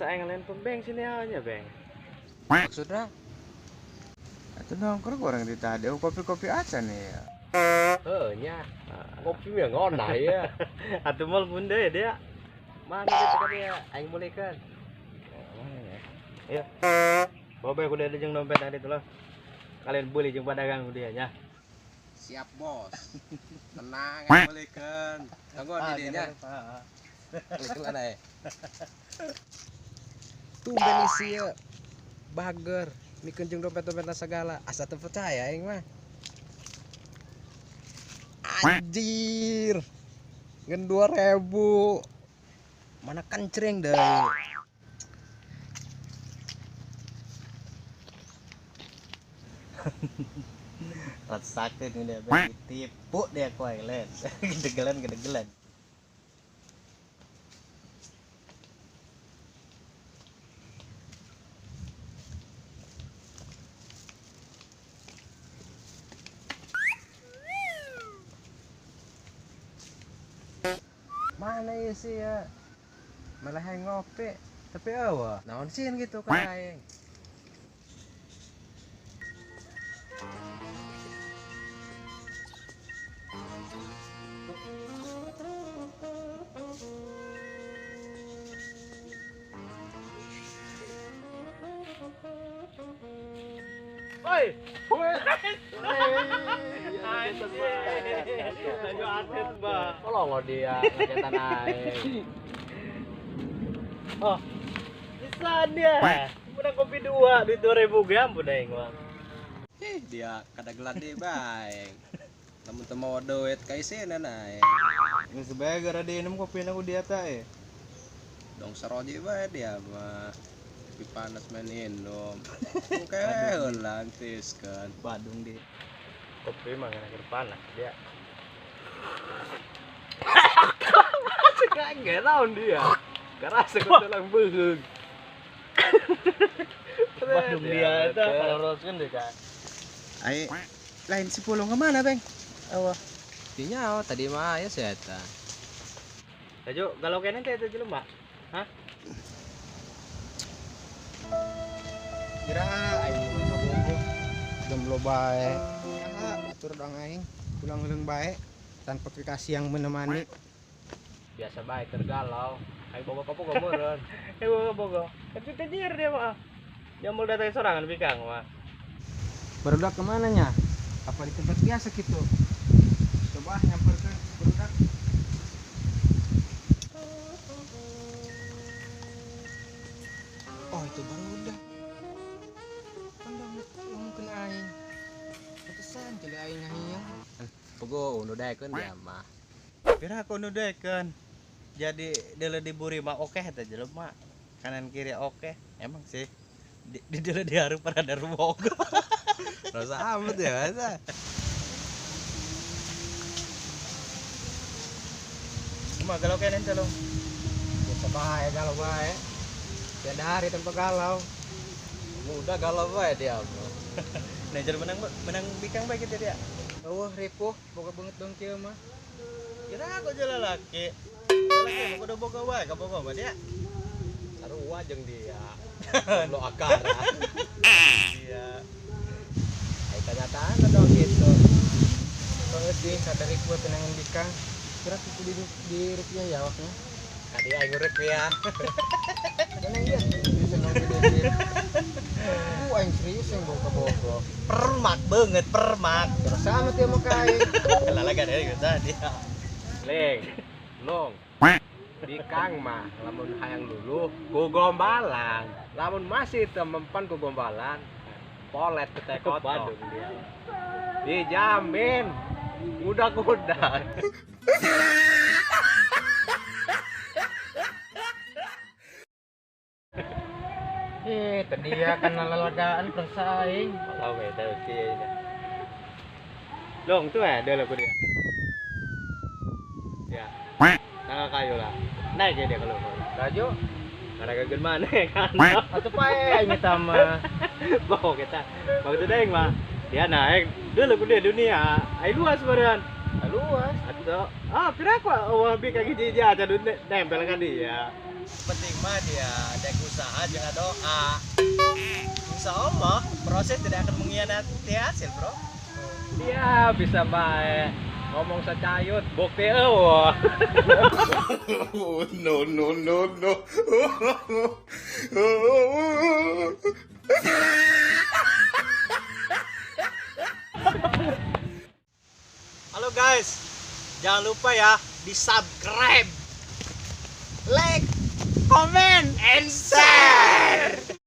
Masa yang lain pembeng sini aja, Beng. Maksudnya? Itu nongkrong orang di tadi, kopi-kopi aja nih ya. Nya. Kopi yang ngonah ya. Atuh mal bunda ya dia. Mana kita kan dia aing mulai kan. Mana ya? Iya. Bawa aku udah jeung dompet tadi tuh loh. Kalian boleh jeung padagang dia nya. Siap bos. Tenang, balikan. Tunggu di dinya. Balikan ada ya. Tumben isi ya. Bager. Mikeun jeung dompet-dompetna segala. Asa teu percaya aing mah. Anjir. Ngen 2000. Mana kancreng deh. Rasakeun dia bagi tipu dia kuai len. Gedegelan. Mana isi ya? Malah yang ngopi. Tapi awa, naon sih gitu kan aing. Oi. Ayo atlet, Mbak. Tolong lo dia ngacetan aing. Oh. Bisa dia. Udah kopi 2 duit 2000 ge ampun aing mah. Dia kada gelat deh baik. Namun teu mau duit ka isina aing. Ini sebagai gara di minum kopi aku dia ta Dong saroji bae dia mah. Tapi panas main Indom. Kayak lantis kan. Badung di kopi mah ngana panas dia. Enggak naon dia. Karasa kok telang beung. Badung dia eta kaloroskeun deh kan. Ai lain si Pulung kemana, Bang? Awah. Dinya tadi mah ya saya eta. Ayo galau kene teh itu jelema. Hah? Kira aing ngabungku. Jomblo bae. Atur dong aing. Pulang heuleung bae tanpa kekasih yang menemani. Biasa baik tergalau. Ayo bogo kapogo meureun. Ayo bogo. Itu tejir dia mah. Dia mau datang sorangan bikang mah. Barudak kemana nya? Apa di tempat biasa gitu? Coba nyamperkeun barudak. Oh itu barudak. Pandang ngomongkeun aing. Pantesan jadi aing ngahiang. Pogo udah daekeun dia mah. Pira aku nudekeun. Jadi deuleu diburi mah oke eta jelema. Kanan kiri oke. Emang sih di deuleu dihareup pada darboga. Rasa amat ya masa. Cuma galau kene calong. Biasa bae galau bae. Tiada hari tanpa galau. Udah galau bae dia mah. Nah jadi menang bikang bae kita dia. Eueuh ripuh boga banget dong kieu mah. Kira aku jalan laki. Laki mau udah boga wae ka boga mah dia. Sarua jeung dia. Lo akara. Iya. Ai kenyataan dong gitu. Banget sih sadari gua tenangin bikang. Kira kudu di rupiah ya waknya. Kadi aing urip ya. Kenang dia bisa nong gede. Aing serius yang boga-boga. Permak banget, permak. Terus amat ya mah kain. Lalaga dari kita dia. Leng, long. Bikang mah lamun hayang luluh ku gombalan. Lamun masih teu mempan ku gombalan, polet teh kotor dia. Dijamin mudah-mudahan. Tadi ya kan lalagaan persaing. Kalau beda sih. Long tuh ya, dia lagu dia. Ya. Tanggal kayu lah. Naik ya dia kalau. Raju, Karena kagak mana kan. atuh pae aing eta mah. Bawa kita. Waktu daeng mah. Dia naik. Dia lagu dia dunia. Ai luas badan. Luas. Atau pira kok wah bi kaki jija aja nempel kan dia. Penting mah dia ada usaha jangan doa. Insya Allah proses tidak akan mengkhianati hasil bro. Dia bisa baik ngomong secayut bukti eueuh. No, no, no, no. Halo guys, jangan lupa ya di subscribe, like, comment, and share.